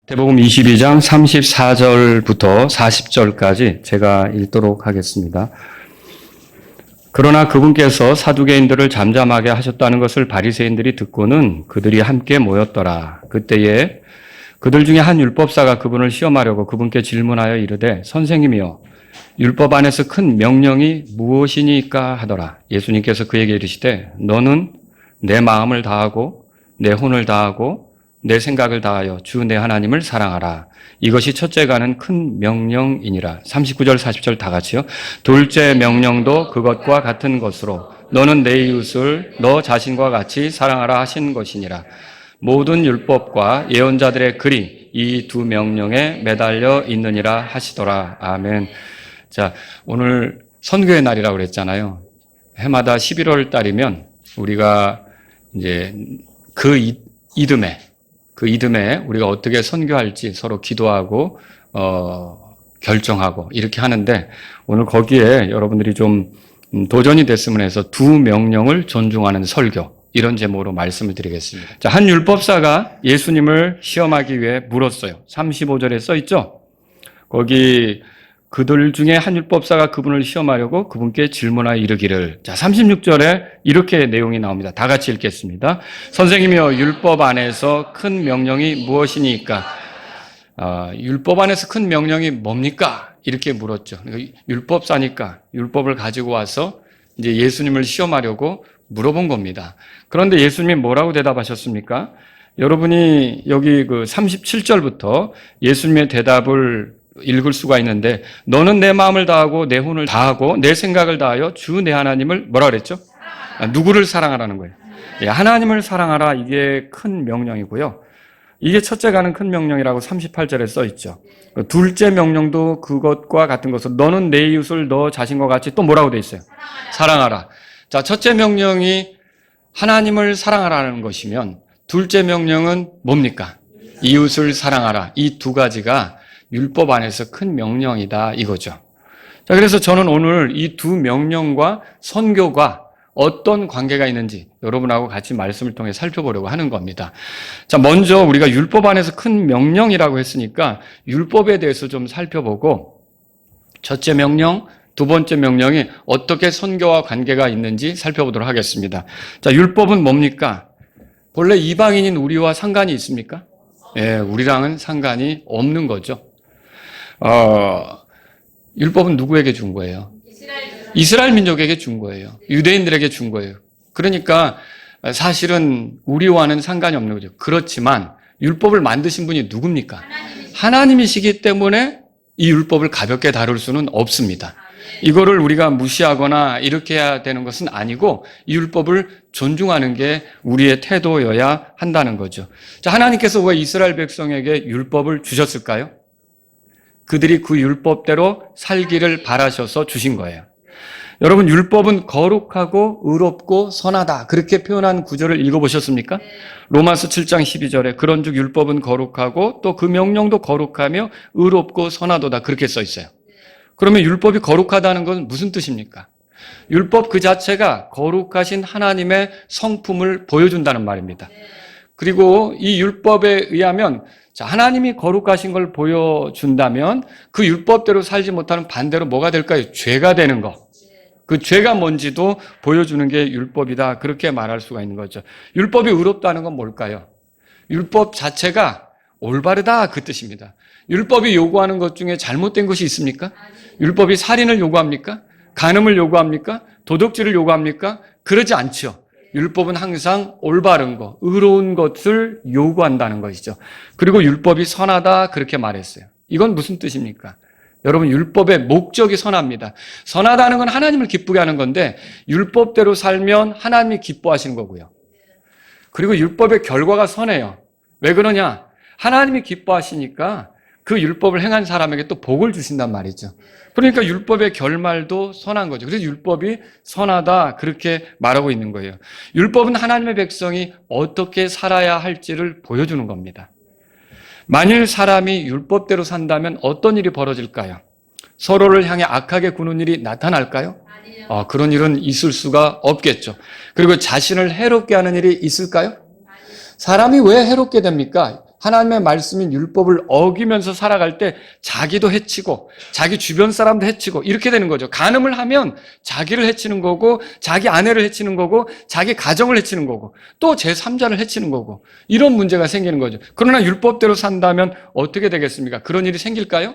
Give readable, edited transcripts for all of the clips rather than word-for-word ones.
마태복음 22장 34절부터 40절까지 제가 읽도록 하겠습니다. 그러나 그분께서 사두개인들을 잠잠하게 하셨다는 것을 바리새인들이 듣고는 그들이 함께 모였더라. 그때에 그들 중에 한 율법사가 그분을 시험하려고 그분께 질문하여 이르되 선생님이여 율법 안에서 큰 명령이 무엇이니까 하더라. 예수님께서 그에게 이르시되 너는 내 마음을 다하고 내 혼을 다하고 내 생각을 다하여 주 내 하나님을 사랑하라. 이것이 첫째가는 큰 명령이니라. 39절 40절 다 같이요. 둘째 명령도 그것과 같은 것으로 너는 내 이웃을 너 자신과 같이 사랑하라 하신 것이니라. 모든 율법과 예언자들의 글이 이 두 명령에 매달려 있느니라 하시더라. 아멘. 자, 오늘 선교의 날이라고 그랬잖아요. 해마다 11월 달이면 우리가 이제 그 이듬해 우리가 어떻게 선교할지 서로 기도하고 결정하고 이렇게 하는데 오늘 거기에 여러분들이 좀 도전이 됐으면 해서 두 명령을 존중하는 설교 이런 제목으로 말씀을 드리겠습니다. 자, 한 율법사가 예수님을 시험하기 위해 물었어요. 35절에 써 있죠? 거기 그들 중에 한 율법사가 그분을 시험하려고 그분께 질문하여 이르기를. 자, 36절에 이렇게 내용이 나옵니다. 다 같이 읽겠습니다. 선생님이여 율법 안에서 큰 명령이 무엇이니까? 율법 안에서 큰 명령이 뭡니까? 이렇게 물었죠. 율법사니까 율법을 가지고 와서 이제 예수님을 시험하려고 물어본 겁니다. 그런데 예수님이 뭐라고 대답하셨습니까? 여러분이 여기 그 37절부터 예수님의 대답을 읽을 수가 있는데 너는 내 마음을 다하고 내 혼을 다하고 내 생각을 다하여 주 내 하나님을 뭐라 그랬죠? 누구를 사랑하라는 거예요. 하나님을 사랑하라. 이게 큰 명령이고요. 이게 첫째가는 큰 명령이라고 38절에 써 있죠. 둘째 명령도 그것과 같은 것으로 너는 내 이웃을 너 자신과 같이 또 뭐라고 돼 있어요? 사랑하라. 자, 첫째 명령이 하나님을 사랑하라는 것이면 둘째 명령은 뭡니까? 이웃을 사랑하라. 이 두 가지가 율법 안에서 큰 명령이다 이거죠. 자, 그래서 저는 오늘 이 두 명령과 선교가 어떤 관계가 있는지 여러분하고 같이 말씀을 통해 살펴보려고 하는 겁니다. 자, 먼저 우리가 율법 안에서 큰 명령이라고 했으니까 율법에 대해서 좀 살펴보고 첫째 명령, 두 번째 명령이 어떻게 선교와 관계가 있는지 살펴보도록 하겠습니다. 자, 율법은 뭡니까? 본래 이방인인 우리와 상관이 있습니까? 예, 우리랑은 상관이 없는 거죠. 율법은 누구에게 준 거예요? 이스라엘 민족에게 준 거예요. 유대인들에게 준 거예요. 그러니까 사실은 우리와는 상관이 없는 거죠. 그렇지만 율법을 만드신 분이 누굽니까? 하나님이시기 때문에 이 율법을 가볍게 다룰 수는 없습니다. 이거를 우리가 무시하거나 이렇게 해야 되는 것은 아니고 이 율법을 존중하는 게 우리의 태도여야 한다는 거죠. 자, 하나님께서 왜 이스라엘 백성에게 율법을 주셨을까요? 그들이 그 율법대로 살기를 바라셔서 주신 거예요. 여러분, 율법은 거룩하고 의롭고 선하다 그렇게 표현한 구절을 읽어보셨습니까? 로마서 7장 12절에 그런즉 율법은 거룩하고 또 그 명령도 거룩하며 의롭고 선하도다 그렇게 써 있어요. 그러면 율법이 거룩하다는 건 무슨 뜻입니까? 율법 그 자체가 거룩하신 하나님의 성품을 보여준다는 말입니다. 그리고 이 율법에 의하면 자, 하나님이 거룩하신 걸 보여준다면 그 율법대로 살지 못하는 반대로 뭐가 될까요? 죄가 되는 거. 그 죄가 뭔지도 보여주는 게 율법이다. 그렇게 말할 수가 있는 거죠. 율법이 의롭다는 건 뭘까요? 율법 자체가 올바르다 그 뜻입니다. 율법이 요구하는 것 중에 잘못된 것이 있습니까? 율법이 살인을 요구합니까? 간음을 요구합니까? 도둑질을 요구합니까? 그러지 않죠. 율법은 항상 올바른 것, 의로운 것을 요구한다는 것이죠. 그리고 율법이 선하다 그렇게 말했어요. 이건 무슨 뜻입니까? 여러분, 율법의 목적이 선합니다. 선하다는 건 하나님을 기쁘게 하는 건데 율법대로 살면 하나님이 기뻐하시는 거고요. 그리고 율법의 결과가 선해요. 왜 그러냐? 하나님이 기뻐하시니까 그 율법을 행한 사람에게 또 복을 주신단 말이죠. 그러니까 율법의 결말도 선한 거죠. 그래서 율법이 선하다 그렇게 말하고 있는 거예요. 율법은 하나님의 백성이 어떻게 살아야 할지를 보여주는 겁니다. 만일 사람이 율법대로 산다면 어떤 일이 벌어질까요? 서로를 향해 악하게 구는 일이 나타날까요? 그런 일은 있을 수가 없겠죠. 그리고 자신을 해롭게 하는 일이 있을까요? 사람이 왜 해롭게 됩니까? 하나님의 말씀인 율법을 어기면서 살아갈 때 자기도 해치고 자기 주변 사람도 해치고 이렇게 되는 거죠. 간음을 하면 자기를 해치는 거고 자기 아내를 해치는 거고 자기 가정을 해치는 거고 또 제3자를 해치는 거고 이런 문제가 생기는 거죠. 그러나 율법대로 산다면 어떻게 되겠습니까? 그런 일이 생길까요?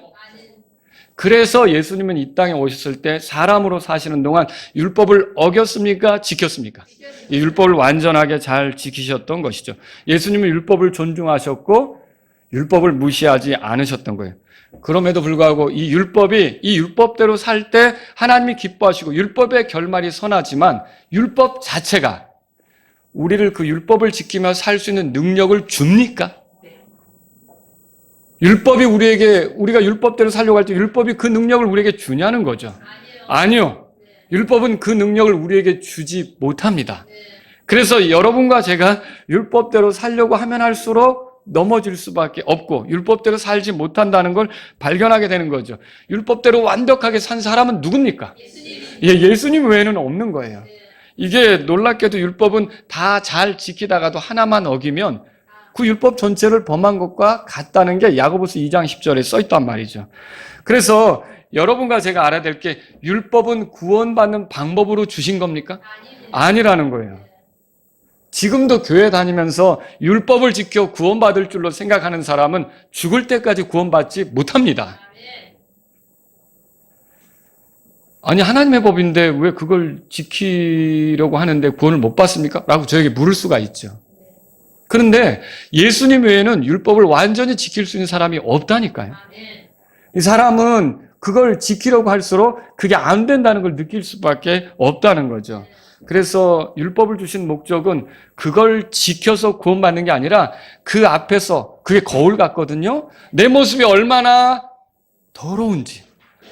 그래서 예수님은 이 땅에 오셨을 때 사람으로 사시는 동안 율법을 어겼습니까? 지켰습니까? 이 율법을 완전하게 잘 지키셨던 것이죠. 예수님은 율법을 존중하셨고 율법을 무시하지 않으셨던 거예요. 그럼에도 불구하고 이 율법대로 살 때 하나님이 기뻐하시고 율법의 결말이 선하지만 율법 자체가 우리를 그 율법을 지키며 살 수 있는 능력을 줍니까? 율법이 우리가 율법대로 살려고 할 때 율법이 그 능력을 우리에게 주냐는 거죠. 아니요. 율법은 그 능력을 우리에게 주지 못합니다. 그래서 여러분과 제가 율법대로 살려고 하면 할수록 넘어질 수밖에 없고 율법대로 살지 못한다는 걸 발견하게 되는 거죠. 율법대로 완벽하게 산 사람은 누굽니까? 예수님 외에는 없는 거예요. 이게 놀랍게도 율법은 다 잘 지키다가도 하나만 어기면 그 율법 전체를 범한 것과 같다는 게 야고보서 2장 10절에 써있단 말이죠. 그래서 여러분과 제가 알아야 될 게 율법은 구원받는 방법으로 주신 겁니까? 아니라는 거예요. 지금도 교회 다니면서 율법을 지켜 구원받을 줄로 생각하는 사람은 죽을 때까지 구원받지 못합니다. 아니 하나님의 법인데 왜 그걸 지키려고 하는데 구원을 못 받습니까? 라고 저에게 물을 수가 있죠. 그런데 예수님 외에는 율법을 완전히 지킬 수 있는 사람이 없다니까요. 이 사람은 그걸 지키려고 할수록 그게 안 된다는 걸 느낄 수밖에 없다는 거죠. 그래서 율법을 주신 목적은 그걸 지켜서 구원받는 게 아니라 그 앞에서 그게 거울 같거든요. 내 모습이 얼마나 더러운지,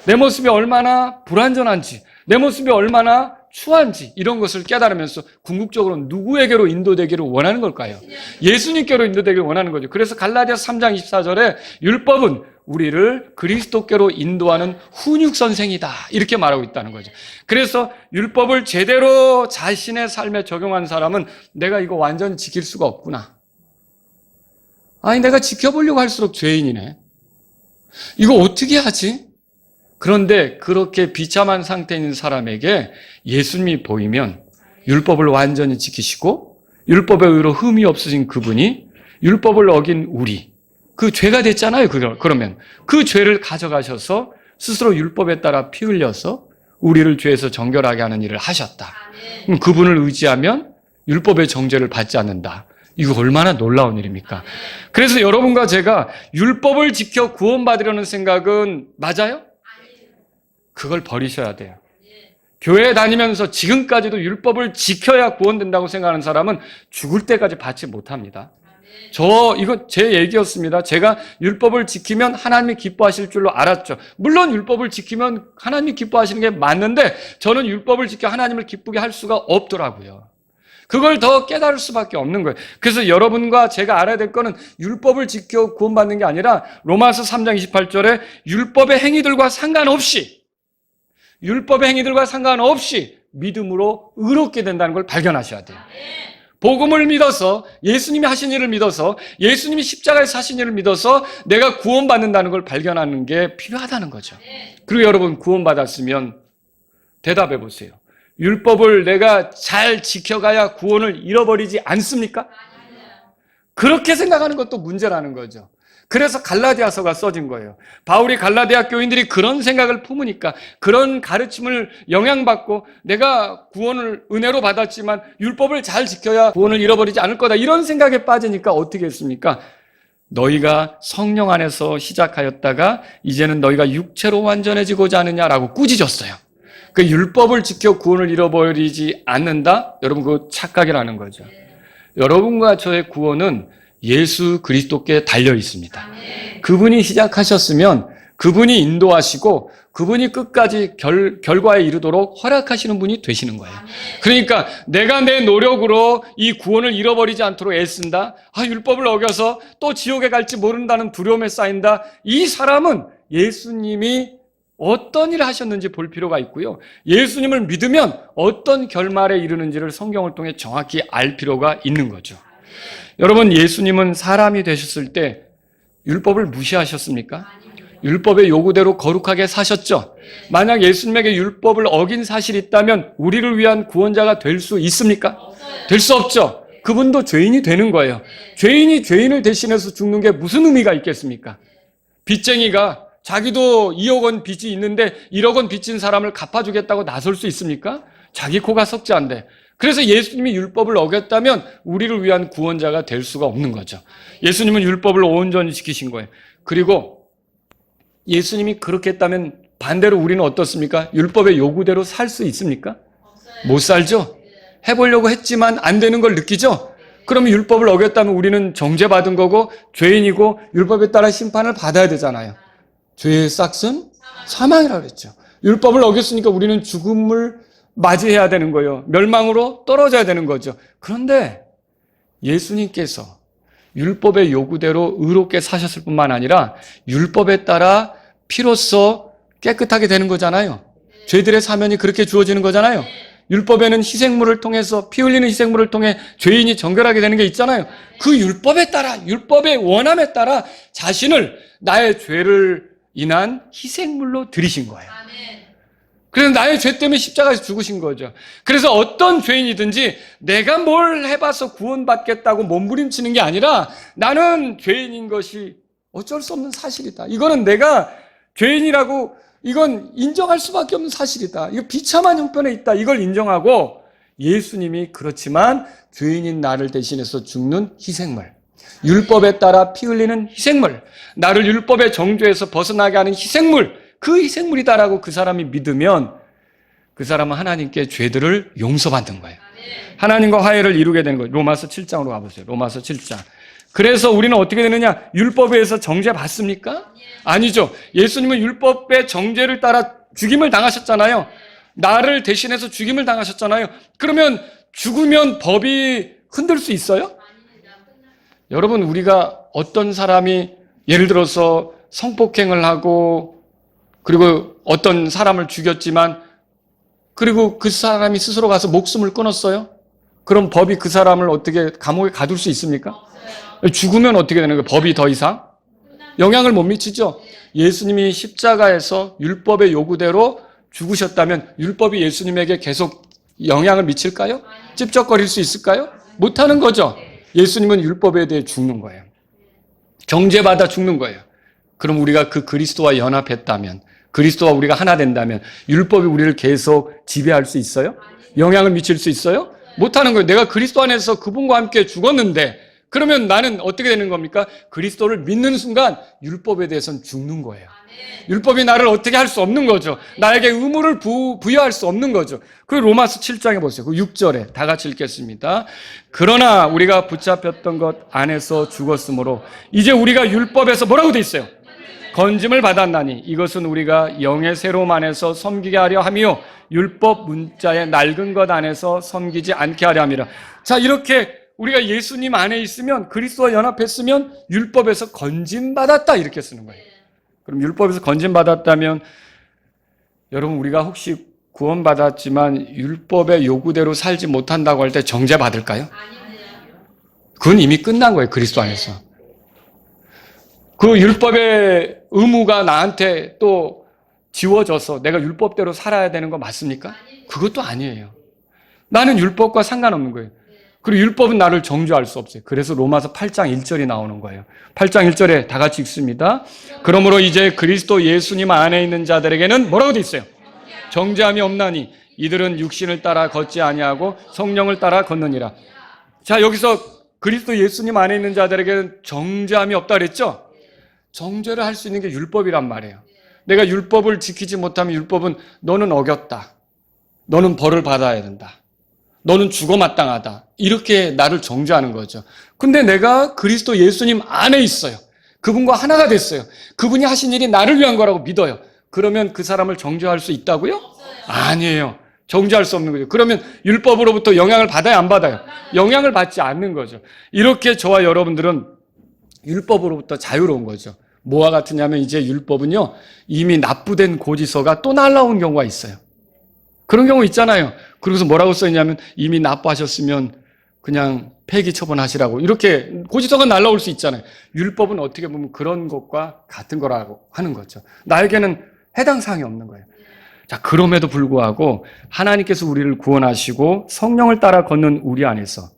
내 모습이 얼마나 불완전한지, 내 모습이 얼마나 추한지 이런 것을 깨달으면서 궁극적으로 누구에게로 인도되기를 원하는 걸까요? 예수님께로 인도되기를 원하는 거죠. 그래서 갈라디아서 3장 24절에 율법은 우리를 그리스도께로 인도하는 훈육 선생이다 이렇게 말하고 있다는 거죠. 그래서 율법을 제대로 자신의 삶에 적용한 사람은 내가 이거 완전히 지킬 수가 없구나. 아니 내가 지켜보려고 할수록 죄인이네. 이거 어떻게 하지? 그런데 그렇게 비참한 상태에 있는 사람에게 예수님이 보이면 율법을 완전히 지키시고 율법의 의로 흠이 없으신 그분이 율법을 어긴 우리, 그 죄가 됐잖아요. 그러면 그 죄를 가져가셔서 스스로 율법에 따라 피 흘려서 우리를 죄에서 정결하게 하는 일을 하셨다. 그분을 의지하면 율법의 정죄를 받지 않는다. 이거 얼마나 놀라운 일입니까? 그래서 여러분과 제가 율법을 지켜 구원받으려는 생각은 맞아요? 그걸 버리셔야 돼요. 교회에 다니면서 지금까지도 율법을 지켜야 구원된다고 생각하는 사람은 죽을 때까지 받지 못합니다. 이거 제 얘기였습니다. 제가 율법을 지키면 하나님이 기뻐하실 줄로 알았죠. 물론 율법을 지키면 하나님이 기뻐하시는 게 맞는데 저는 율법을 지켜 하나님을 기쁘게 할 수가 없더라고요. 그걸 더 깨달을 수밖에 없는 거예요. 그래서 여러분과 제가 알아야 될 거는 율법을 지켜 구원받는 게 아니라 로마서 3장 28절에 율법의 행위들과 상관없이 믿음으로 의롭게 된다는 걸 발견하셔야 돼요. 복음을 믿어서 예수님이 하신 일을 믿어서 예수님이 십자가에서 하신 일을 믿어서 내가 구원받는다는 걸 발견하는 게 필요하다는 거죠. 그리고 여러분 구원받았으면 대답해 보세요. 율법을 내가 잘 지켜가야 구원을 잃어버리지 않습니까? 그렇게 생각하는 것도 문제라는 거죠. 그래서 갈라디아서가 써진 거예요. 바울이 갈라디아 교인들이 그런 생각을 품으니까 그런 가르침을 영향받고 내가 구원을 은혜로 받았지만 율법을 잘 지켜야 구원을 잃어버리지 않을 거다 이런 생각에 빠지니까 어떻게 했습니까? 너희가 성령 안에서 시작하였다가 이제는 너희가 육체로 완전해지고자 하느냐라고 꾸짖었어요. 그 율법을 지켜 구원을 잃어버리지 않는다? 여러분 그거 착각이라는 거죠. 여러분과 저의 구원은 예수 그리스도께 달려 있습니다. 그분이 시작하셨으면 그분이 인도하시고 그분이 끝까지 결과에 이르도록 허락하시는 분이 되시는 거예요. 그러니까 내가 내 노력으로 이 구원을 잃어버리지 않도록 애쓴다. 율법을 어겨서 또 지옥에 갈지 모른다는 두려움에 쌓인다. 이 사람은 예수님이 어떤 일을 하셨는지 볼 필요가 있고요. 예수님을 믿으면 어떤 결말에 이르는지를 성경을 통해 정확히 알 필요가 있는 거죠. 여러분, 예수님은 사람이 되셨을 때 율법을 무시하셨습니까? 율법의 요구대로 거룩하게 사셨죠. 만약 예수님에게 율법을 어긴 사실이 있다면 우리를 위한 구원자가 될 수 있습니까? 될 수 없죠. 그분도 죄인이 되는 거예요. 죄인이 죄인을 대신해서 죽는 게 무슨 의미가 있겠습니까? 빚쟁이가 자기도 2억 원 빚이 있는데 1억 원 빚진 사람을 갚아주겠다고 나설 수 있습니까? 자기 코가 석지 안 돼. 그래서 예수님이 율법을 어겼다면 우리를 위한 구원자가 될 수가 없는 거죠. 예수님은 율법을 온전히 지키신 거예요. 그리고 예수님이 그렇게 했다면 반대로 우리는 어떻습니까? 율법의 요구대로 살 수 있습니까? 못 살죠? 해보려고 했지만 안 되는 걸 느끼죠? 그러면 율법을 어겼다면 우리는 정죄받은 거고 죄인이고 율법에 따라 심판을 받아야 되잖아요. 죄의 싹은 사망이라고 그랬죠. 율법을 어겼으니까 우리는 죽음을 맞이해야 되는 거예요. 멸망으로 떨어져야 되는 거죠. 그런데 예수님께서 율법의 요구대로 의롭게 사셨을 뿐만 아니라 율법에 따라 피로써 깨끗하게 되는 거잖아요. 죄들의 사면이 그렇게 주어지는 거잖아요. 율법에는 희생물을 통해서, 피 흘리는 희생물을 통해 죄인이 정결하게 되는 게 있잖아요. 그 율법에 따라, 율법의 원함에 따라 자신을 나의 죄를 인한 희생물로 드리신 거예요. 그래서 나의 죄 때문에 십자가에서 죽으신 거죠. 그래서 어떤 죄인이든지 내가 뭘 해봐서 구원받겠다고 몸부림치는 게 아니라 나는 죄인인 것이 어쩔 수 없는 사실이다. 이거는 내가 죄인이라고 이건 인정할 수밖에 없는 사실이다. 이거 비참한 형편에 있다. 이걸 인정하고 예수님이 그렇지만 죄인인 나를 대신해서 죽는 희생물, 율법에 따라 피 흘리는 희생물, 나를 율법의 정죄에서 벗어나게 하는 희생물, 그 희생물이다라고 그 사람이 믿으면 그 사람은 하나님께 죄들을 용서받는 거예요. 하나님과 화해를 이루게 되는 거예요. 로마서 7장으로 가보세요. 로마서 7장. 그래서 우리는 어떻게 되느냐? 율법에 의해서 정죄받습니까? 아니죠. 예수님은 율법의 정죄를 따라 죽임을 당하셨잖아요. 나를 대신해서 죽임을 당하셨잖아요. 그러면 죽으면 법이 흔들 수 있어요? 여러분, 우리가 어떤 사람이 예를 들어서 성폭행을 하고 그리고 어떤 사람을 죽였지만 그리고 그 사람이 스스로 가서 목숨을 끊었어요? 그럼 법이 그 사람을 어떻게 감옥에 가둘 수 있습니까? 죽으면 어떻게 되는 거예요? 법이 더 이상 영향을 못 미치죠. 예수님이 십자가에서 율법의 요구대로 죽으셨다면 율법이 예수님에게 계속 영향을 미칠까요? 찝쩍거릴 수 있을까요? 못하는 거죠. 예수님은 율법에 대해 죽는 거예요. 정죄받아 죽는 거예요. 그럼 우리가 그 그리스도와 연합했다면, 그리스도와 우리가 하나 된다면 율법이 우리를 계속 지배할 수 있어요? 영향을 미칠 수 있어요? 못하는 거예요. 내가 그리스도 안에서 그분과 함께 죽었는데 그러면 나는 어떻게 되는 겁니까? 그리스도를 믿는 순간 율법에 대해서는 죽는 거예요. 율법이 나를 어떻게 할 수 없는 거죠. 나에게 의무를 부여할 수 없는 거죠. 그 로마서 7장에 보세요. 그 6절에 다 같이 읽겠습니다. 그러나 우리가 붙잡혔던 것 안에서 죽었으므로 이제 우리가 율법에서 뭐라고 돼 있어요? 건짐을 받았나니 이것은 우리가 영의 새로움 안에서 섬기게 하려 함이요 율법 문자의 낡은 것 안에서 섬기지 않게 하려 함이라. 자, 이렇게 우리가 예수님 안에 있으면, 그리스도와 연합했으면 율법에서 건짐받았다 이렇게 쓰는 거예요. 그럼 율법에서 건짐받았다면 여러분, 우리가 혹시 구원받았지만 율법의 요구대로 살지 못한다고 할 때 정죄받을까요? 그건 이미 끝난 거예요. 그리스도 안에서. 그 율법의 의무가 나한테 또 지워져서 내가 율법대로 살아야 되는 거 맞습니까? 그것도 아니에요. 나는 율법과 상관없는 거예요. 그리고 율법은 나를 정죄할 수 없어요. 그래서 로마서 8장 1절이 나오는 거예요. 8장 1절에 다 같이 읽습니다. 그러므로 이제 그리스도 예수님 안에 있는 자들에게는 뭐라고 돼 있어요? 정죄함이 없나니 이들은 육신을 따라 걷지 아니하고 성령을 따라 걷느니라. 자, 여기서 그리스도 예수님 안에 있는 자들에게는 정죄함이 없다 그랬죠? 정죄를 할 수 있는 게 율법이란 말이에요. 내가 율법을 지키지 못하면 율법은 너는 어겼다. 너는 벌을 받아야 된다. 너는 죽어 마땅하다. 이렇게 나를 정죄하는 거죠. 근데 내가 그리스도 예수님 안에 있어요. 그분과 하나가 됐어요. 그분이 하신 일이 나를 위한 거라고 믿어요. 그러면 그 사람을 정죄할 수 있다고요? 아니에요. 정죄할 수 없는 거죠. 그러면 율법으로부터 영향을 받아야 안 받아요? 영향을 받지 않는 거죠. 이렇게 저와 여러분들은 율법으로부터 자유로운 거죠. 뭐와 같으냐면 이제 율법은요, 이미 납부된 고지서가 또 날라온 경우가 있어요. 그런 경우 있잖아요. 그러고서 뭐라고 써있냐면 이미 납부하셨으면 그냥 폐기 처분하시라고 이렇게 고지서가 날라올 수 있잖아요. 율법은 어떻게 보면 그런 것과 같은 거라고 하는 거죠. 나에게는 해당 사항이 없는 거예요. 자, 그럼에도 불구하고 하나님께서 우리를 구원하시고 성령을 따라 걷는 우리 안에서,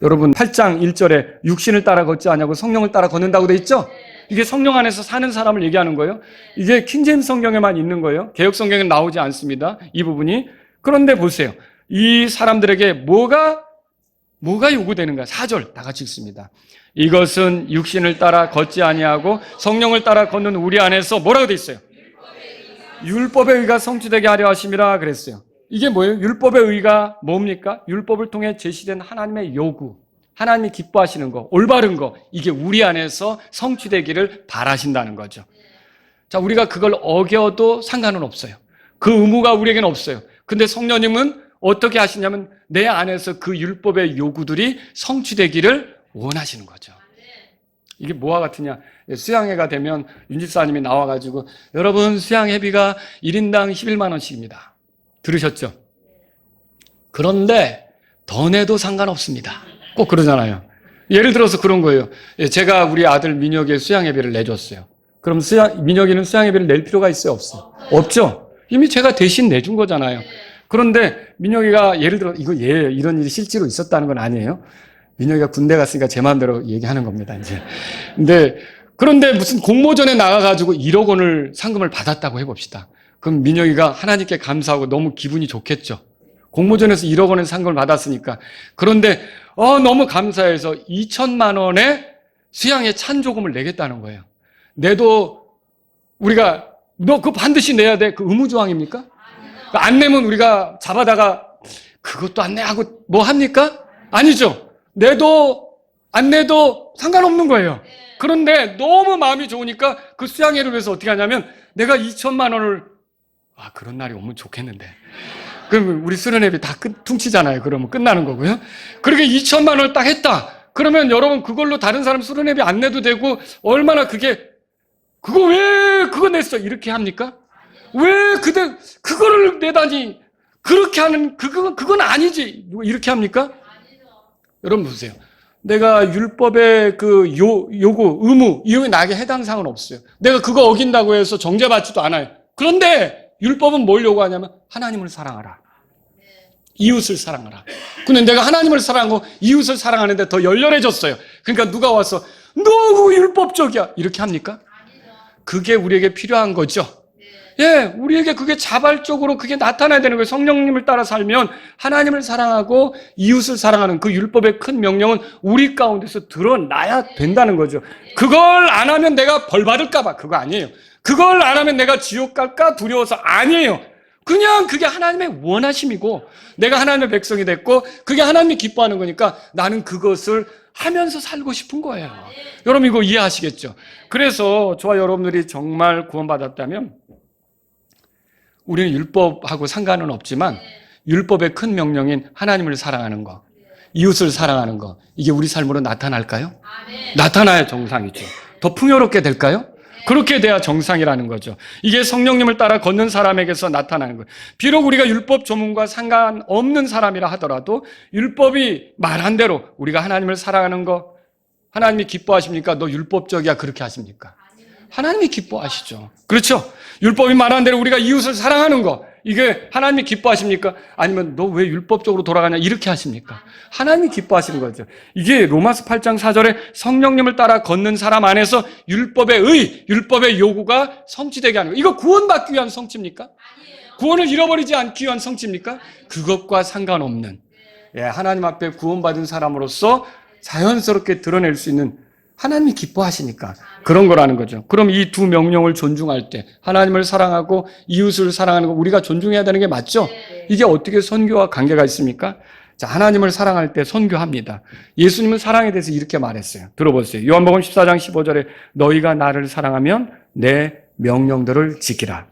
여러분 8장 1절에 육신을 따라 걷지 않냐고 성령을 따라 걷는다고 돼 있죠? 이게 성령 안에서 사는 사람을 얘기하는 거예요. 이게 킹제임스 성경에만 있는 거예요. 개역 성경에는 나오지 않습니다. 이 부분이. 그런데 보세요. 이 사람들에게 뭐가 요구되는가? 4절 다 같이 읽습니다. 이것은 육신을 따라 걷지 아니하고 성령을 따라 걷는 우리 안에서 뭐라고 돼 있어요? 율법의 의가 성취되게 하려 하심이라 그랬어요. 이게 뭐예요? 율법의 의가 뭡니까? 율법을 통해 제시된 하나님의 요구, 하나님이 기뻐하시는 거, 올바른 거, 이게 우리 안에서 성취되기를 바라신다는 거죠. 자, 우리가 그걸 어겨도 상관은 없어요. 그 의무가 우리에게는 없어요. 근데 성령님은 어떻게 하시냐면 내 안에서 그 율법의 요구들이 성취되기를 원하시는 거죠. 이게 뭐와 같으냐? 수양회가 되면 윤집사님이 나와가지고 여러분 수양회비가 1인당 11만 원씩입니다. 들으셨죠? 그런데 더 내도 상관없습니다. 꼭 그러잖아요. 예를 들어서 그런 거예요. 제가 우리 아들 민혁의 수양회비를 내줬어요. 그럼 민혁이는 수양회비를 낼 필요가 있어요? 없어요? 없죠? 이미 제가 대신 내준 거잖아요. 그런데 민혁이가 예를 들어 이런 일이 실제로 있었다는 건 아니에요. 민혁이가 군대 갔으니까 제 마음대로 얘기하는 겁니다, 이제. 그런데 무슨 공모전에 나가가지고 1억 원을 상금을 받았다고 해봅시다. 그럼 민혁이가 하나님께 감사하고 너무 기분이 좋겠죠. 공모전에서 1억 원의 상금을 받았으니까. 그런데 너무 감사해서 2천만 원의 수양의 찬조금을 내겠다는 거예요. 내도 우리가 너 그거 반드시 내야 돼. 그 의무조항입니까? 안 내면 우리가 잡아다가 그것도 안 내 하고 뭐 합니까? 아니죠. 내도 안 내도 상관없는 거예요. 그런데 너무 마음이 좋으니까 그 수양회를 위해서 어떻게 하냐면 내가 2천만 원을 그런 날이 오면 좋겠는데. 그럼 우리 수련회비 다 퉁치잖아요. 그러면 끝나는 거고요. 그렇게 2천만 원을 딱 했다. 그러면 여러분 그걸로 다른 사람 수련회비 안 내도 되고 얼마나 그거 왜 그거 냈어? 이렇게 합니까? 왜 그거를 내다니 그렇게 하는 그건 아니지. 이렇게 합니까? 여러분 보세요. 내가 율법의 그 요구, 의무, 이게 나에게 해당 사항은 없어요. 내가 그거 어긴다고 해서 정죄받지도 않아요. 그런데 율법은 뭘 요구하냐면 하나님을 사랑하라. 이웃을 사랑하라. 근데 내가 하나님을 사랑하고 이웃을 사랑하는데 더 열렬해졌어요. 그러니까 누가 와서 너무 율법적이야. 이렇게 합니까? 그게 우리에게 필요한 거죠. 예, 우리에게 그게 자발적으로 그게 나타나야 되는 거예요. 성령님을 따라 살면 하나님을 사랑하고 이웃을 사랑하는 그 율법의 큰 명령은 우리 가운데서 드러나야 된다는 거죠. 그걸 안 하면 내가 벌 받을까 봐 그거 아니에요. 그걸 안 하면 내가 지옥 갈까 두려워서 아니에요. 그냥 그게 하나님의 원하심이고 내가 하나님의 백성이 됐고 그게 하나님이 기뻐하는 거니까 나는 그것을 하면서 살고 싶은 거예요. 여러분 이거 이해하시겠죠? 그래서 저와 여러분들이 정말 구원받았다면 우리는 율법하고 상관은 없지만 율법의 큰 명령인 하나님을 사랑하는 거, 이웃을 사랑하는 거, 이게 우리 삶으로 나타날까요? 나타나야 정상이죠. 더 풍요롭게 될까요? 그렇게 돼야 정상이라는 거죠. 이게 성령님을 따라 걷는 사람에게서 나타나는 거예요. 비록 우리가 율법 조문과 상관없는 사람이라 하더라도 율법이 말한 대로 우리가 하나님을 사랑하는 거, 하나님이 기뻐하십니까? 너 율법적이야 그렇게 하십니까? 하나님이 기뻐하시죠. 그렇죠? 율법이 말한 대로 우리가 이웃을 사랑하는 거, 이게 하나님이 기뻐하십니까? 아니면 너 왜 율법적으로 돌아가냐 이렇게 하십니까? 하나님이 기뻐하시는 거죠. 이게 로마서 8장 4절에 성령님을 따라 걷는 사람 안에서 율법의 의, 율법의 요구가 성취되게 하는 거. 이거 구원받기 위한 성취입니까? 구원을 잃어버리지 않기 위한 성취입니까? 그것과 상관없는, 하나님 앞에 구원받은 사람으로서 자연스럽게 드러낼 수 있는, 하나님이 기뻐하시니까 그런 거라는 거죠. 그럼 이 두 명령을 존중할 때 하나님을 사랑하고 이웃을 사랑하는 거 우리가 존중해야 되는 게 맞죠? 이게 어떻게 선교와 관계가 있습니까? 자, 하나님을 사랑할 때 선교합니다. 예수님은 사랑에 대해서 이렇게 말했어요. 들어보세요. 요한복음 14장 15절에 너희가 나를 사랑하면 내 명령들을 지키라.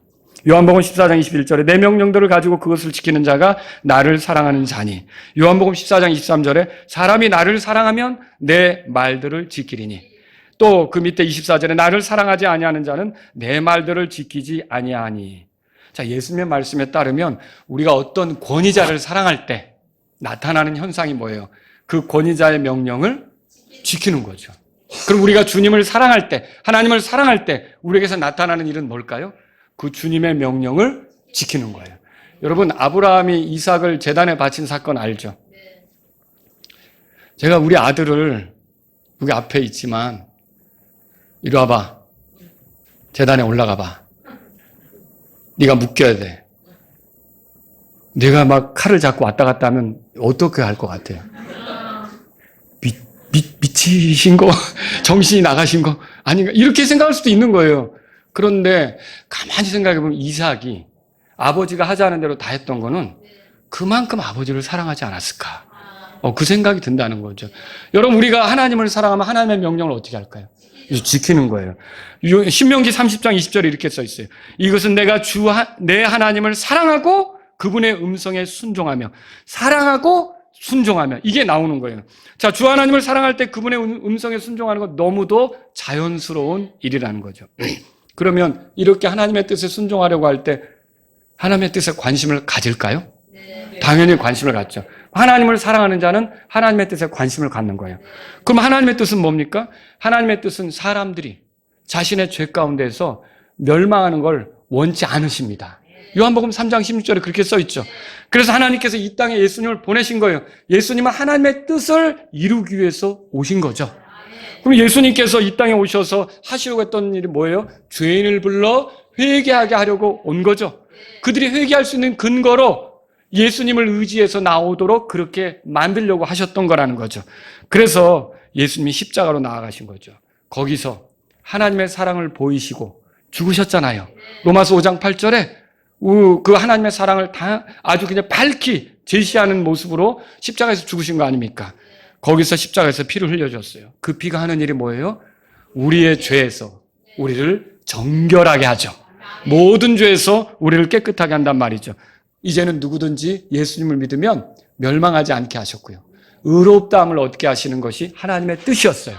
요한복음 14장 21절에 내 명령들을 가지고 그것을 지키는 자가 나를 사랑하는 자니. 요한복음 14장 23절에 사람이 나를 사랑하면 내 말들을 지키리니. 또 그 밑에 24절에 나를 사랑하지 아니하는 자는 내 말들을 지키지 아니하니. 자, 예수님의 말씀에 따르면 우리가 어떤 권위자를 사랑할 때 나타나는 현상이 뭐예요? 그 권위자의 명령을 지키는 거죠. 그럼 우리가 주님을 사랑할 때, 하나님을 사랑할 때 우리에게서 나타나는 일은 뭘까요? 그 주님의 명령을 지키는 거예요. 여러분, 아브라함이 이삭을 제단에 바친 사건 알죠? 제가 우리 아들을 여기 앞에 있지만 이리 와봐. 제단에 올라가 봐. 네가 묶여야 돼. 내가 막 칼을 잡고 왔다 갔다 하면 어떻게 할 것 같아요? 미치신 거? 정신이 나가신 거? 아닌가? 이렇게 생각할 수도 있는 거예요. 그런데 가만히 생각해보면 이삭이 아버지가 하자는 대로 다 했던 거는 그만큼 아버지를 사랑하지 않았을까? 그 생각이 든다는 거죠. 여러분, 우리가 하나님을 사랑하면 하나님의 명령을 어떻게 할까요? 지키는 거예요. 신명기 30장 20절에 이렇게 써 있어요. 이것은 내가 내 하나님을 사랑하고 그분의 음성에 순종하며, 사랑하고 순종하며, 이게 나오는 거예요. 자, 주 하나님을 사랑할 때 그분의 음성에 순종하는 건 너무도 자연스러운 일이라는 거죠. 그러면 이렇게 하나님의 뜻에 순종하려고 할 때 하나님의 뜻에 관심을 가질까요? 네. 당연히 관심을 갖죠. 하나님을 사랑하는 자는 하나님의 뜻에 관심을 갖는 거예요. 그럼 하나님의 뜻은 뭡니까? 하나님의 뜻은 사람들이 자신의 죄 가운데서 멸망하는 걸 원치 않으십니다. 요한복음 3장 16절에 그렇게 써 있죠. 그래서 하나님께서 이 땅에 예수님을 보내신 거예요. 예수님은 하나님의 뜻을 이루기 위해서 오신 거죠. 그럼 예수님께서 이 땅에 오셔서 하시려고 했던 일이 뭐예요? 죄인을 불러 회개하게 하려고 온 거죠. 그들이 회개할 수 있는 근거로 예수님을 의지해서 나오도록 그렇게 만들려고 하셨던 거라는 거죠. 그래서 예수님이 십자가로 나아가신 거죠. 거기서 하나님의 사랑을 보이시고 죽으셨잖아요. 로마서 5장 8절에 그 하나님의 사랑을 다 아주 그냥 밝히 제시하는 모습으로 십자가에서 죽으신 거 아닙니까? 거기서 십자가에서 피를 흘려줬어요. 그 피가 하는 일이 뭐예요? 우리의 죄에서 우리를 정결하게 하죠. 모든 죄에서 우리를 깨끗하게 한단 말이죠. 이제는 누구든지 예수님을 믿으면 멸망하지 않게 하셨고요. 의롭다함을 얻게 하시는 것이 하나님의 뜻이었어요.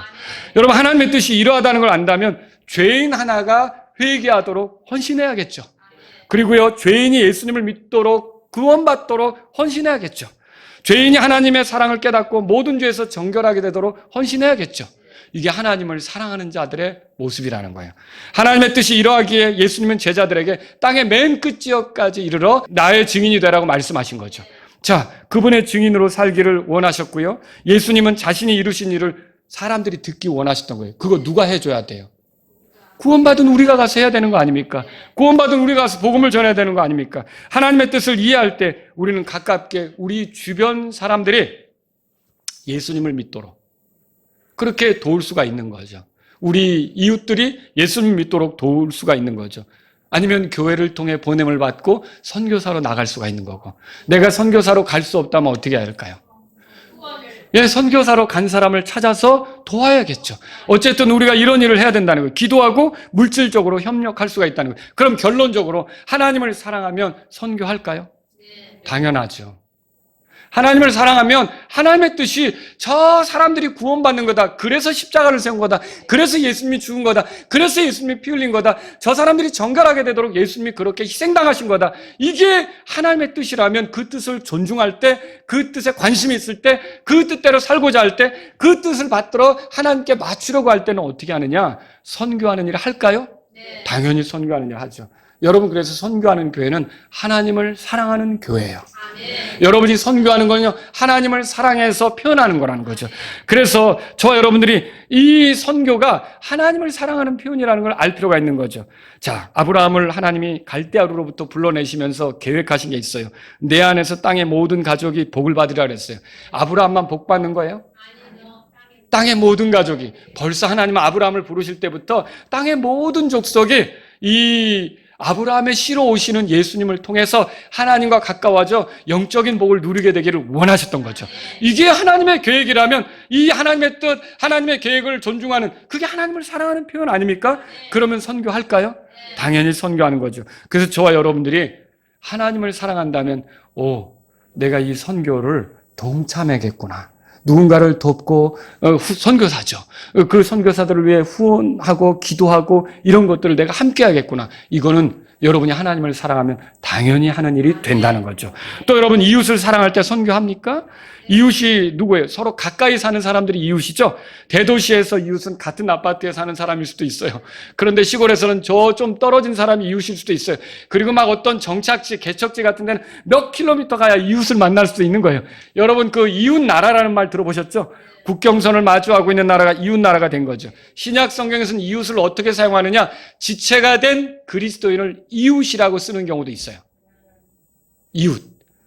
여러분, 하나님의 뜻이 이러하다는 걸 안다면 죄인 하나가 회개하도록 헌신해야겠죠. 그리고요, 죄인이 예수님을 믿도록 구원받도록 헌신해야겠죠. 죄인이 하나님의 사랑을 깨닫고 모든 죄에서 정결하게 되도록 헌신해야겠죠. 이게 하나님을 사랑하는 자들의 모습이라는 거예요. 하나님의 뜻이 이러하기에 예수님은 제자들에게 땅의 맨 끝지역까지 이르러 나의 증인이 되라고 말씀하신 거죠. 자, 그분의 증인으로 살기를 원하셨고요. 예수님은 자신이 이루신 일을 사람들이 듣기 원하셨던 거예요. 그거 누가 해줘야 돼요? 구원받은 우리가 가서 해야 되는 거 아닙니까? 구원받은 우리가 가서 복음을 전해야 되는 거 아닙니까? 하나님의 뜻을 이해할 때 우리는 가깝게 우리 주변 사람들이 예수님을 믿도록 그렇게 도울 수가 있는 거죠. 우리 이웃들이 예수님을 믿도록 도울 수가 있는 거죠. 아니면 교회를 통해 보냄을 받고 선교사로 나갈 수가 있는 거고, 내가 선교사로 갈 수 없다면 어떻게 해야 할까요? 예, 선교사로 간 사람을 찾아서 도와야겠죠. 어쨌든 우리가 이런 일을 해야 된다는 거예요. 기도하고 물질적으로 협력할 수가 있다는 거예요. 그럼 결론적으로 하나님을 사랑하면 선교할까요? 당연하죠. 하나님을 사랑하면 하나님의 뜻이 저 사람들이 구원받는 거다. 그래서 십자가를 세운 거다. 그래서 예수님이 죽은 거다. 그래서 예수님이 피 흘린 거다. 저 사람들이 정결하게 되도록 예수님이 그렇게 희생당하신 거다. 이게 하나님의 뜻이라면 그 뜻을 존중할 때, 그 뜻에 관심이 있을 때, 그 뜻대로 살고자 할 때, 그 뜻을 받들어 하나님께 맞추려고 할 때는 어떻게 하느냐? 선교하는 일을 할까요? 네. 당연히 선교하는 일을 하죠. 여러분, 그래서 선교하는 교회는 하나님을 사랑하는 교회예요. 아멘. 여러분이 선교하는 거는요, 하나님을 사랑해서 표현하는 거라는 거죠. 그래서 저와 여러분들이 이 선교가 하나님을 사랑하는 표현이라는 걸 알 필요가 있는 거죠. 자, 아브라함을 하나님이 갈대아루로부터 불러내시면서 계획하신 게 있어요. 내 안에서 땅의 모든 가족이 복을 받으리라 그랬어요. 아브라함만 복 받는 거예요? 땅의 모든 가족이. 벌써 하나님은 아브라함을 부르실 때부터 땅의 모든 족속이 이 아브라함의 씨로 오시는 예수님을 통해서 하나님과 가까워져 영적인 복을 누리게 되기를 원하셨던 거죠. 이게 하나님의 계획이라면 이 하나님의 뜻, 하나님의 계획을 존중하는, 그게 하나님을 사랑하는 표현 아닙니까? 그러면 선교할까요? 당연히 선교하는 거죠. 그래서 저와 여러분들이 하나님을 사랑한다면, 내가 이 선교를 동참하겠구나. 누군가를 돕고 선교사죠. 그 선교사들을 위해 후원하고 기도하고 이런 것들을 내가 함께 하겠구나. 이거는 여러분이 하나님을 사랑하면 당연히 하는 일이 된다는 거죠. 또 여러분, 이웃을 사랑할 때 선교합니까? 이웃이 누구예요? 서로 가까이 사는 사람들이 이웃이죠. 대도시에서 이웃은 같은 아파트에 사는 사람일 수도 있어요. 그런데 시골에서는 저 좀 떨어진 사람이 이웃일 수도 있어요. 그리고 막 어떤 정착지, 개척지 같은 데는 몇 킬로미터 가야 이웃을 만날 수도 있는 거예요. 여러분 그 이웃 나라라는 말 들어보셨죠? 국경선을 마주하고 있는 나라가 이웃 나라가 된 거죠. 신약 성경에서는 이웃을 어떻게 사용하느냐? 지체가 된 그리스도인을 이웃이라고 쓰는 경우도 있어요. 이웃.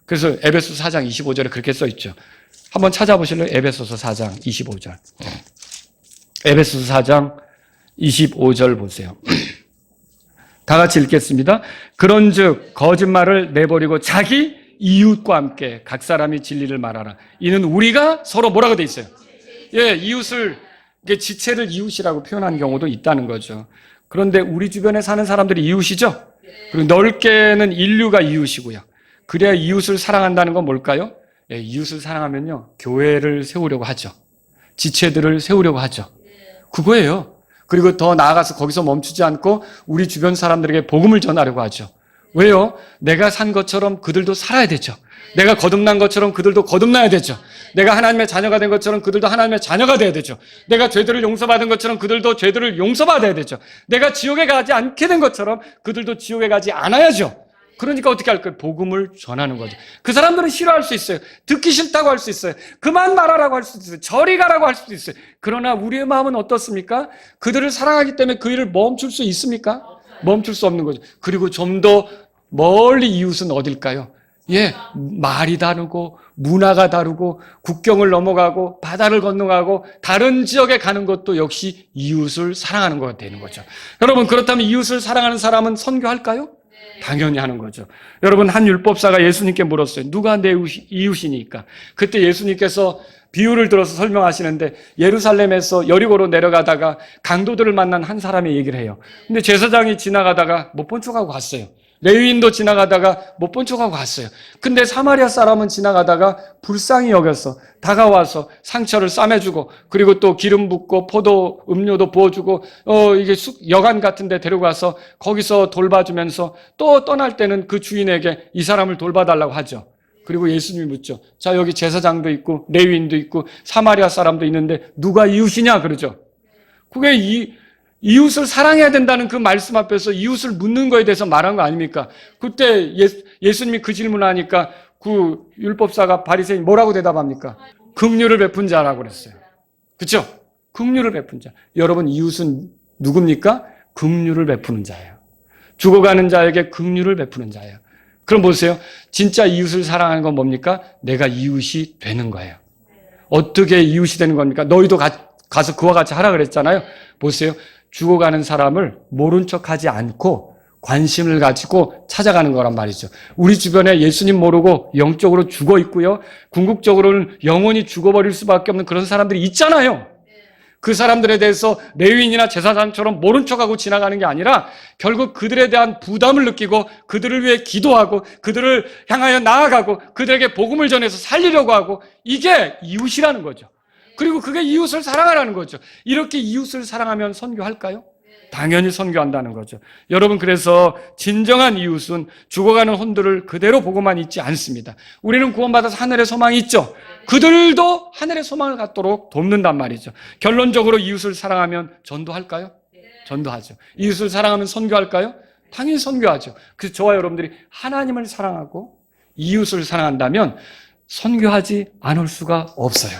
그래서 에베소서 4장 25절에 그렇게 써 있죠. 한번 찾아보실래요? 에베소서 4장 25절. 에베소서 4장 25절 보세요. 다 같이 읽겠습니다. 그런즉 거짓말을 내버리고 자기 이웃과 함께 각 사람이 진리를 말하라. 이는 우리가 서로 뭐라고 돼 있어요? 예, 이웃을 지체를 이웃이라고 표현한 경우도 있다는 거죠. 그런데 우리 주변에 사는 사람들이 이웃이죠. 그리고 넓게는 인류가 이웃이고요. 그래야 이웃을 사랑한다는 건 뭘까요? 예, 이웃을 사랑하면요, 교회를 세우려고 하죠. 지체들을 세우려고 하죠. 그거예요. 그리고 더 나아가서 거기서 멈추지 않고 우리 주변 사람들에게 복음을 전하려고 하죠. 왜요? 내가 산 것처럼 그들도 살아야 되죠. 내가 거듭난 것처럼 그들도 거듭나야 되죠. 내가 하나님의 자녀가 된 것처럼 그들도 하나님의 자녀가 돼야 되죠. 내가 죄들을 용서받은 것처럼 그들도 죄들을 용서받아야 되죠. 내가 지옥에 가지 않게 된 것처럼 그들도 지옥에 가지 않아야죠. 그러니까 어떻게 할까요? 복음을 전하는 거죠. 그 사람들은 싫어할 수 있어요. 듣기 싫다고 할 수 있어요. 그만 말하라고 할 수도 있어요. 저리 가라고 할 수도 있어요. 그러나 우리의 마음은 어떻습니까? 그들을 사랑하기 때문에 그 일을 멈출 수 있습니까? 멈출 수 없는 거죠. 그리고 좀 더 멀리 이웃은 어딜까요? 예, 말이 다르고 문화가 다르고 국경을 넘어가고 바다를 건너가고 다른 지역에 가는 것도 역시 이웃을 사랑하는 것가 되는 거죠. 여러분, 그렇다면 이웃을 사랑하는 사람은 선교할까요? 당연히 하는 거죠. 여러분, 한 율법사가 예수님께 물었어요. 누가 내 이웃이니까? 그때 예수님께서 비유를 들어서 설명하시는데 예루살렘에서 여리고로 내려가다가 강도들을 만난 한 사람의 얘기를 해요. 근데 제사장이 지나가다가 못 본 척하고 갔어요. 레위인도 지나가다가 못 본 척하고 갔어요. 근데 사마리아 사람은 지나가다가 불쌍히 여겼어. 다가와서 상처를 싸매주고, 그리고 또 기름 붓고 포도 음료도 부어주고, 이게 여관 같은 데 데려가서 거기서 돌봐주면서 또 떠날 때는 그 주인에게 이 사람을 돌봐달라고 하죠. 그리고 예수님이 묻죠. 자, 여기 제사장도 있고 레위인도 있고 사마리아 사람도 있는데 누가 이웃이냐 그러죠. 그게 이웃을 사랑해야 된다는 그 말씀 앞에서 이웃을 묻는 거에 대해서 말한 거 아닙니까? 그때 예수님이 그 질문하니까 그 율법사가 바리새인 뭐라고 대답합니까? 긍휼을 베푼 자라고 그랬어요. 그렇죠? 긍휼을 베푼 자. 여러분, 이웃은 누굽니까? 긍휼을 베푸는 자예요. 죽어가는 자에게 긍휼을 베푸는 자예요. 그럼 보세요. 진짜 이웃을 사랑하는 건 뭡니까? 내가 이웃이 되는 거예요. 어떻게 이웃이 되는 겁니까? 너희도 가서 그와 같이 하라 그랬잖아요. 보세요. 죽어가는 사람을 모른 척하지 않고 관심을 가지고 찾아가는 거란 말이죠. 우리 주변에 예수님 모르고 영적으로 죽어 있고요. 궁극적으로는 영원히 죽어버릴 수밖에 없는 그런 사람들이 있잖아요. 그 사람들에 대해서 레위인이나 제사장처럼 모른 척하고 지나가는 게 아니라 결국 그들에 대한 부담을 느끼고 그들을 위해 기도하고 그들을 향하여 나아가고 그들에게 복음을 전해서 살리려고 하고, 이게 이웃이라는 거죠. 그리고 그게 이웃을 사랑하라는 거죠. 이렇게 이웃을 사랑하면 선교할까요? 당연히 선교한다는 거죠. 여러분, 그래서 진정한 이웃은 죽어가는 혼들을 그대로 보고만 있지 않습니다. 우리는 구원받아서 하늘의 소망이 있죠. 그들도 하늘의 소망을 갖도록 돕는단 말이죠. 결론적으로 이웃을 사랑하면 전도할까요? 전도하죠. 이웃을 사랑하면 선교할까요? 당연히 선교하죠. 그래서 저와 여러분들이 하나님을 사랑하고 이웃을 사랑한다면 선교하지 않을 수가 없어요.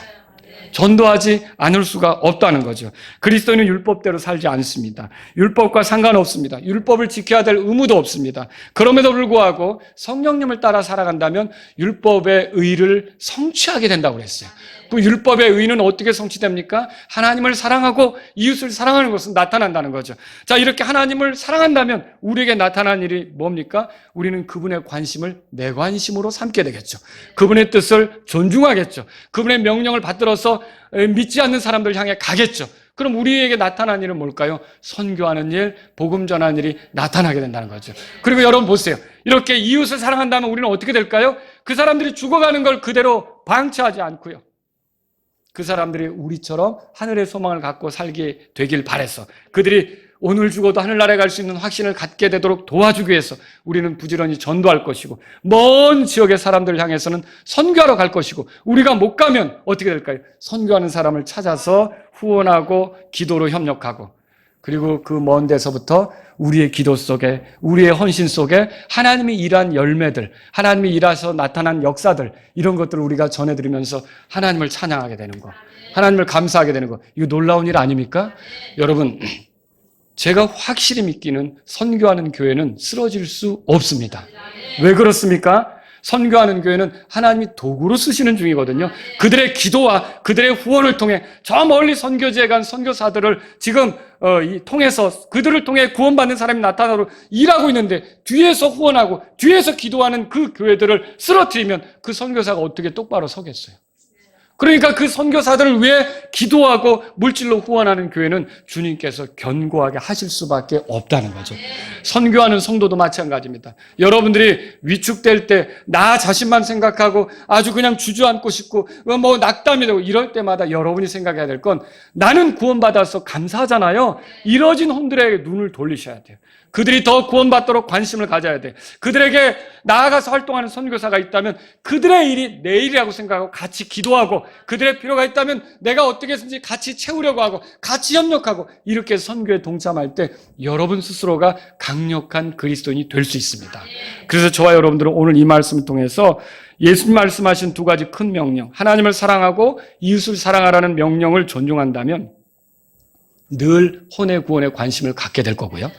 전도하지 않을 수가 없다는 거죠. 그리스도인은 율법대로 살지 않습니다. 율법과 상관없습니다. 율법을 지켜야 될 의무도 없습니다. 그럼에도 불구하고 성령님을 따라 살아간다면 율법의 의를 성취하게 된다고 그랬어요. 그 율법의 의는 어떻게 성취됩니까? 하나님을 사랑하고 이웃을 사랑하는 것은 나타난다는 거죠. 자, 이렇게 하나님을 사랑한다면 우리에게 나타난 일이 뭡니까? 우리는 그분의 관심을 내 관심으로 삼게 되겠죠. 그분의 뜻을 존중하겠죠. 그분의 명령을 받들어서 믿지 않는 사람들 향해 가겠죠. 그럼 우리에게 나타난 일은 뭘까요? 선교하는 일, 복음 전하는 일이 나타나게 된다는 거죠. 그리고 여러분 보세요. 이렇게 이웃을 사랑한다면 우리는 어떻게 될까요? 그 사람들이 죽어가는 걸 그대로 방치하지 않고요. 그 사람들이 우리처럼 하늘의 소망을 갖고 살게 되길 바라서 그들이 오늘 죽어도 하늘나라에 갈 수 있는 확신을 갖게 되도록 도와주기 위해서 우리는 부지런히 전도할 것이고, 먼 지역의 사람들을 향해서는 선교하러 갈 것이고, 우리가 못 가면 어떻게 될까요? 선교하는 사람을 찾아서 후원하고 기도로 협력하고, 그리고 그 먼 데서부터 우리의 기도 속에, 우리의 헌신 속에 하나님이 일한 열매들, 하나님이 일하셔서 나타난 역사들, 이런 것들을 우리가 전해드리면서 하나님을 찬양하게 되는 거, 하나님을 감사하게 되는 거, 이거 놀라운 일 아닙니까? 여러분, 제가 확실히 믿기는 선교하는 교회는 쓰러질 수 없습니다. 왜 그렇습니까? 선교하는 교회는 하나님이 도구로 쓰시는 중이거든요. 그들의 기도와 그들의 후원을 통해 저 멀리 선교지에 간 선교사들을 지금 통해서, 그들을 통해 구원받는 사람이 나타나도록 일하고 있는데, 뒤에서 후원하고 뒤에서 기도하는 그 교회들을 쓰러뜨리면 그 선교사가 어떻게 똑바로 서겠어요? 그러니까 그 선교사들을 위해 기도하고 물질로 후원하는 교회는 주님께서 견고하게 하실 수밖에 없다는 거죠. 선교하는 성도도 마찬가지입니다. 여러분들이 위축될 때 나 자신만 생각하고 아주 그냥 주저앉고 싶고 뭐 낙담이 되고 이럴 때마다 여러분이 생각해야 될 건, 나는 구원받아서 감사하잖아요. 이뤄진 혼들에게 눈을 돌리셔야 돼요. 그들이 더 구원받도록 관심을 가져야 돼. 그들에게 나아가서 활동하는 선교사가 있다면 그들의 일이 내 일이라고 생각하고 같이 기도하고, 그들의 필요가 있다면 내가 어떻게 해서든지 같이 채우려고 하고 같이 협력하고, 이렇게 선교에 동참할 때 여러분 스스로가 강력한 그리스도인이 될 수 있습니다. 그래서 저와 여러분들은 오늘 이 말씀을 통해서 예수님 말씀하신 두 가지 큰 명령, 하나님을 사랑하고 이웃을 사랑하라는 명령을 존중한다면 늘 혼의 구원에 관심을 갖게 될 거고요,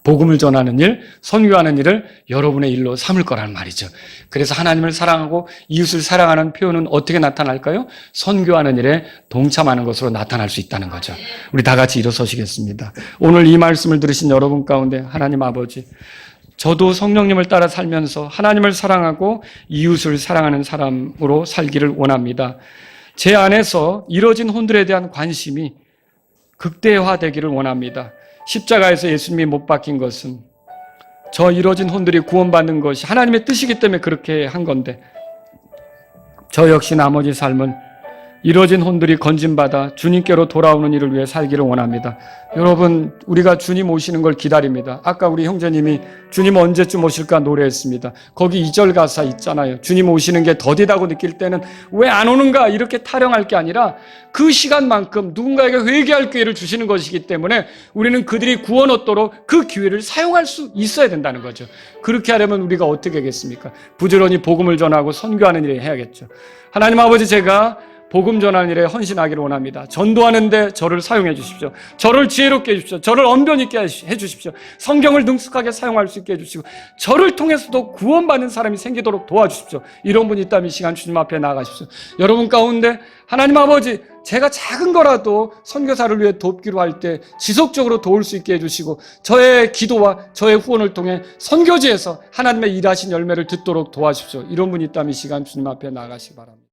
복음을 전하는 일, 선교하는 일을 여러분의 일로 삼을 거라는 말이죠. 그래서 하나님을 사랑하고 이웃을 사랑하는 표현은 어떻게 나타날까요? 선교하는 일에 동참하는 것으로 나타날 수 있다는 거죠. 우리 다 같이 일어서시겠습니다. 오늘 이 말씀을 들으신 여러분 가운데 하나님 아버지, 저도 성령님을 따라 살면서 하나님을 사랑하고 이웃을 사랑하는 사람으로 살기를 원합니다. 제 안에서 이뤄진 혼들에 대한 관심이 극대화되기를 원합니다. 십자가에서 예수님이 못 박힌 것은 저 이뤄진 혼들이 구원받는 것이 하나님의 뜻이기 때문에 그렇게 한 건데, 저 역시 나머지 삶은 이뤄진 혼들이 건진받아 주님께로 돌아오는 일을 위해 살기를 원합니다. 여러분, 우리가 주님 오시는 걸 기다립니다. 아까 우리 형제님이 주님 언제쯤 오실까 노래했습니다. 거기 2절 가사 있잖아요. 주님 오시는 게 더디다고 느낄 때는 왜 안 오는가 이렇게 타령할 게 아니라, 그 시간만큼 누군가에게 회개할 기회를 주시는 것이기 때문에 우리는 그들이 구원 얻도록 그 기회를 사용할 수 있어야 된다는 거죠. 그렇게 하려면 우리가 어떻게 하겠습니까? 부지런히 복음을 전하고 선교하는 일을 해야겠죠. 하나님 아버지, 제가 복음 전하는 일에 헌신하기를 원합니다. 전도하는데 저를 사용해 주십시오. 저를 지혜롭게 해주십시오. 저를 언변 있게 해주십시오. 성경을 능숙하게 사용할 수 있게 해주시고, 저를 통해서도 구원받는 사람이 생기도록 도와주십시오. 이런 분이 있다면 이 시간 주님 앞에 나아가십시오. 여러분 가운데 하나님 아버지, 제가 작은 거라도 선교사를 위해 돕기로 할 때 지속적으로 도울 수 있게 해주시고, 저의 기도와 저의 후원을 통해 선교지에서 하나님의 일하신 열매를 듣도록 도와주십시오. 이런 분이 있다면 이 시간 주님 앞에 나아가시기 바랍니다.